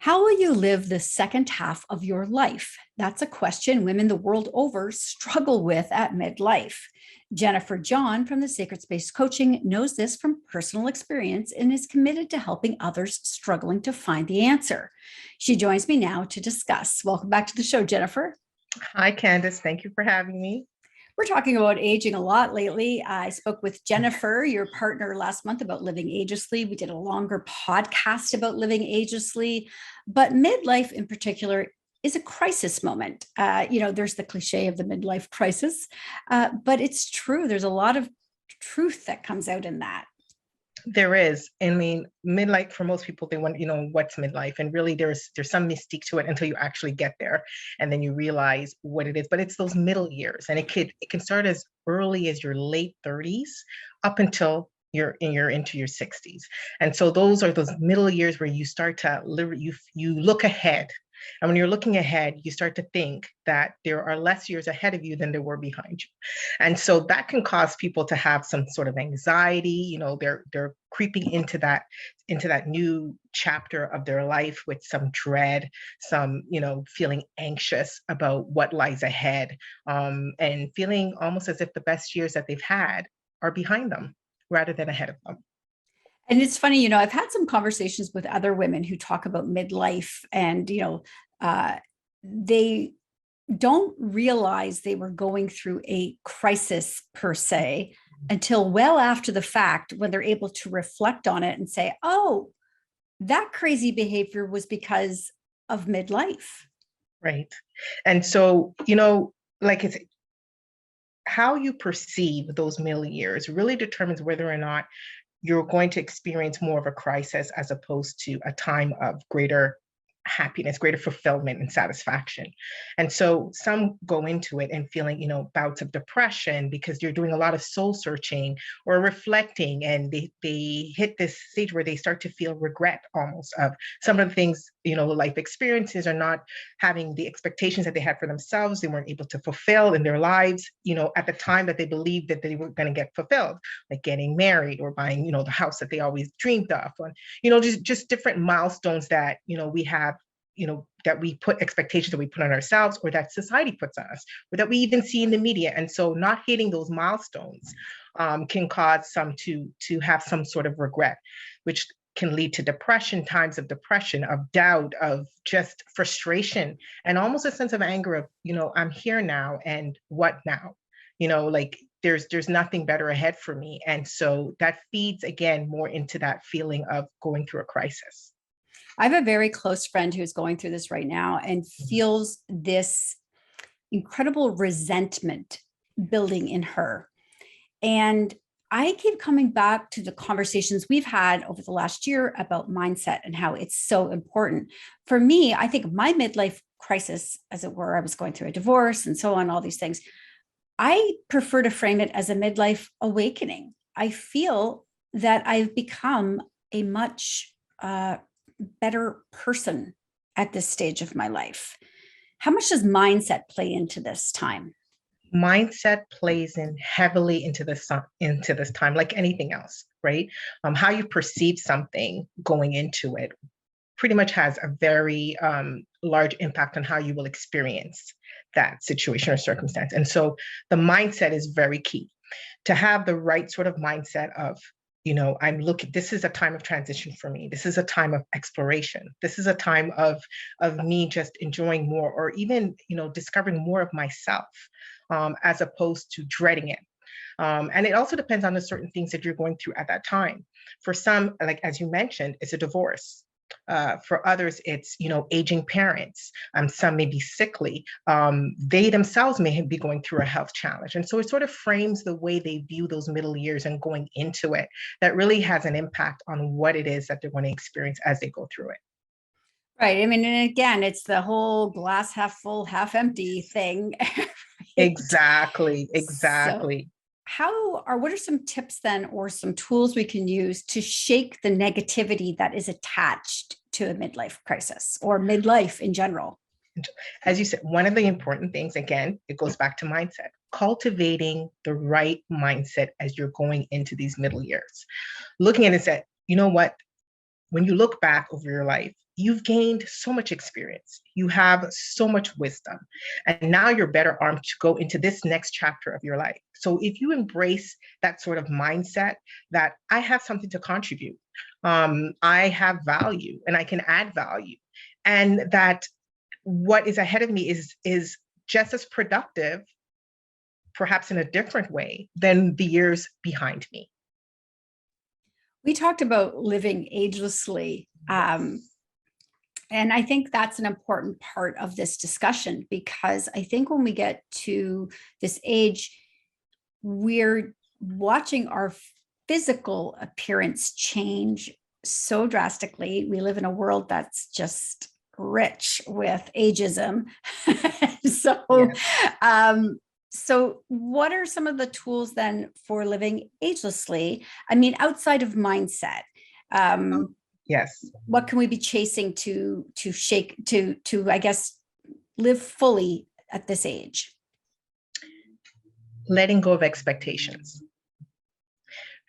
How will you live the second half of your life? That's a question women the world over struggle with at midlife. Jennifer John from the Sacred Space Coaching knows this from personal experience and is committed to helping others struggling to find the answer. She joins me now to discuss. Welcome back to the show, Jennifer. Hi, Candace. Thank you for having me. We're talking about aging a lot lately. I spoke with Jennifer, your partner, last month about living agelessly. We did a longer podcast about living agelessly, but midlife in particular is a crisis moment. There's the cliche of the midlife crisis, but it's true. There's a lot of truth that comes out in that. There is. I mean, midlife for most people, they want, what's midlife? And really there's some mystique to it until you actually get there. And then you realize what it is. But it's those middle years. And it can start as early as your late 30s up until you're into your 60s. And so those are those middle years where you start to live, you look ahead. And when you're looking ahead, you start to think that there are less years ahead of you than there were behind you. And so that can cause people to have some sort of anxiety. They're creeping into that new chapter of their life with some dread, some, feeling anxious about what lies ahead, and feeling almost as if the best years that they've had are behind them rather than ahead of them. And it's funny, I've had some conversations with other women who talk about midlife and, they don't realize they were going through a crisis per se until well after the fact when they're able to reflect on it and say, oh, that crazy behavior was because of midlife. Right. And so, like it's how you perceive those middle years really determines whether or not you're going to experience more of a crisis as opposed to a time of greater happiness, greater fulfillment and satisfaction. And so some go into it and feeling, bouts of depression because you're doing a lot of soul searching or reflecting, and they hit this stage where they start to feel regret almost of some of the things, life experiences are not having the expectations that they had for themselves. They weren't able to fulfill in their lives, at the time that they believed that they were going to get fulfilled, like getting married or buying, the house that they always dreamed of, or, just different milestones that, we have, that we put expectations that we put on ourselves or that society puts on us or that we even see in the media. And so not hitting those milestones can cause some to have some sort of regret, which can lead to depression, times of depression, of doubt, of just frustration, and almost a sense of anger of, I'm here now and what now? Like there's nothing better ahead for me. And so that feeds again more into that feeling of going through a crisis. I have a very close friend who's going through this right now and feels this incredible resentment building in her. And I keep coming back to the conversations we've had over the last year about mindset and how it's so important. For me, I think my midlife crisis, as it were, I was going through a divorce and so on, all these things. I prefer to frame it as a midlife awakening. I feel that I've become a much better person at this stage of my life. How much does mindset play into this time? Mindset plays in heavily into this time, like anything else, right? How you perceive something going into it pretty much has a very large impact on how you will experience that situation or circumstance. And so the mindset is very key. To have the right sort of mindset of, this is a time of transition for me. This is a time of exploration. This is a time of me just enjoying more, or even, discovering more of myself, as opposed to dreading it. And it also depends on the certain things that you're going through at that time. For some, like, as you mentioned, it's a divorce. For others, it's, aging parents. Some may be sickly. They themselves may be going through a health challenge. And so it sort of frames the way they view those middle years and going into it that really has an impact on what it is that they're going to experience as they go through it. Right. I mean, and again, it's the whole glass half full, half empty thing. Right? Exactly. So what are some tips then, or some tools we can use to shake the negativity that is attached to a midlife crisis or midlife in general? As you said, one of the important things, again, it goes back to mindset, cultivating the right mindset as you're going into these middle years. Looking at it and say, you know what? When you look back over your life, you've gained so much experience. You have so much wisdom. And now you're better armed to go into this next chapter of your life. So if you embrace that sort of mindset that I have something to contribute, I have value and I can add value, and that what is ahead of me is just as productive, perhaps in a different way, than the years behind me. We talked about living agelessly. And I think that's an important part of this discussion, because I think when we get to this age, we're watching our physical appearance change so drastically. We live in a world that's just rich with ageism. so, Yes. so what are some of the tools then for living agelessly? I mean, outside of mindset, Yes. what can we be chasing to I guess live fully at this age? Letting go of expectations.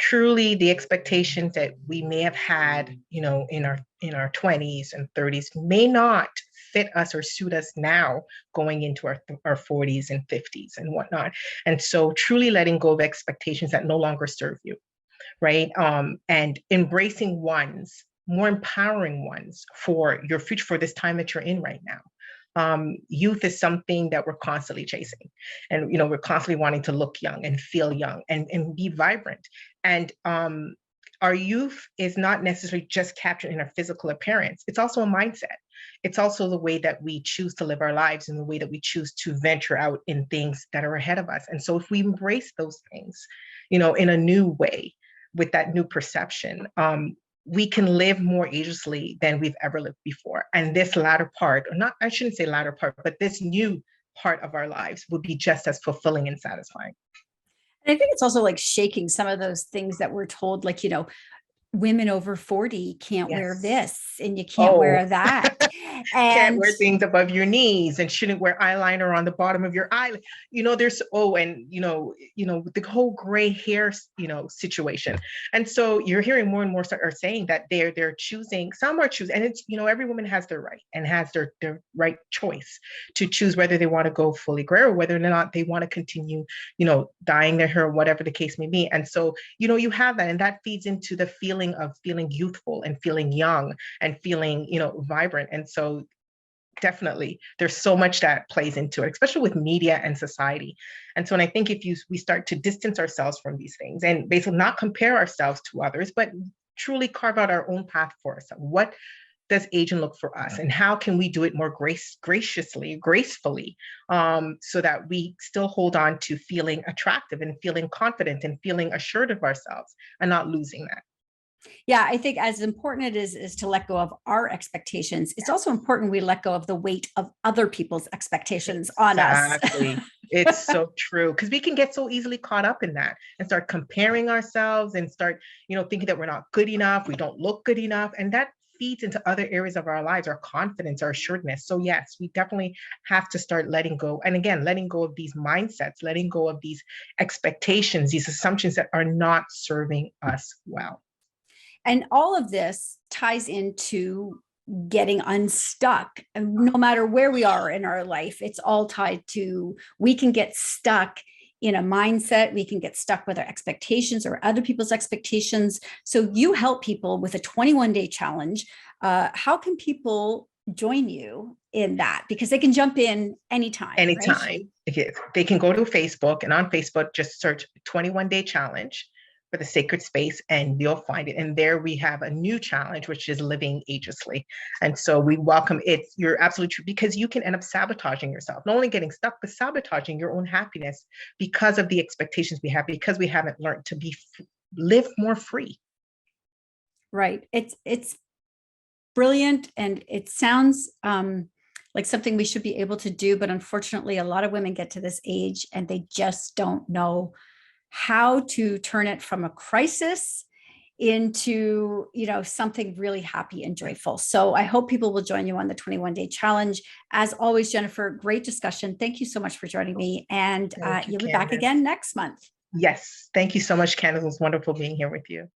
Truly, the expectations that we may have had, in our 20s and 30s may not fit us or suit us now going into our 40s and 50s and whatnot. And so truly letting go of expectations that no longer serve you, right? And embracing ones, more empowering ones for your future, for this time that you're in right now. Youth is something that we're constantly chasing, and we're constantly wanting to look young and feel young and be vibrant. And our youth is not necessarily just captured in our physical appearance. It's also a mindset. It's also the way that we choose to live our lives and the way that we choose to venture out in things that are ahead of us. And so if we embrace those things, in a new way, with that new perception, we can live more agelessly than we've ever lived before. And this latter part, or not, I shouldn't say latter part, but this new part of our lives would be just as fulfilling and satisfying. And I think it's also like shaking some of those things that we're told, like, women over 40 can't wear Yes. this and you can't Oh, wear that. can't And wear things above your knees and shouldn't wear eyeliner on the bottom of your eye. There's and with the whole gray hair, situation. And so you're hearing more and more are saying that they're choosing, some are choosing, and it's, every woman has their right and has their right choice to choose whether they want to go fully gray or whether or not they want to continue, dyeing their hair, whatever the case may be. And so, you have that, and that feeds into the feeling of feeling youthful and feeling young and feeling, vibrant. And so definitely there's so much that plays into it, especially with media and society. And so, and I think if we start to distance ourselves from these things and basically not compare ourselves to others, but truly carve out our own path for ourselves. What does aging look for us, and how can we do it more gracefully, so that we still hold on to feeling attractive and feeling confident and feeling assured of ourselves and not losing that. yeah, I think as important it is to let go of our expectations, it's also important we let go of the weight of other people's expectations on us. Exactly. It's so true, because we can get so easily caught up in that and start comparing ourselves and start, thinking that we're not good enough, we don't look good enough, and that feeds into other areas of our lives, our confidence, our assuredness. So yes, we definitely have to start letting go. And again, letting go of these mindsets, letting go of these expectations, these assumptions that are not serving us well. And all of this ties into getting unstuck. And no matter where we are in our life, it's all tied to, we can get stuck in a mindset, we can get stuck with our expectations or other people's expectations. So you help people with a 21-day challenge. How can people join you in that? Because they can jump in anytime, right? Anytime. They can go to Facebook, and on Facebook, just search 21-day challenge for the sacred space and you'll find it. And there we have a new challenge, which is living agelessly. And so we welcome it. You're absolutely true, because you can end up sabotaging yourself, not only getting stuck, but sabotaging your own happiness because of the expectations we have, because we haven't learned to live more free. Right. It's brilliant. And it sounds like something we should be able to do. But unfortunately, a lot of women get to this age and they just don't know how to turn it from a crisis into, something really happy and joyful. So I hope people will join you on the 21-day challenge. As always, Jennifer, great discussion. Thank you so much for joining me. And you'll be back again next month. Yes. Thank you so much, Candace. It was wonderful being here with you.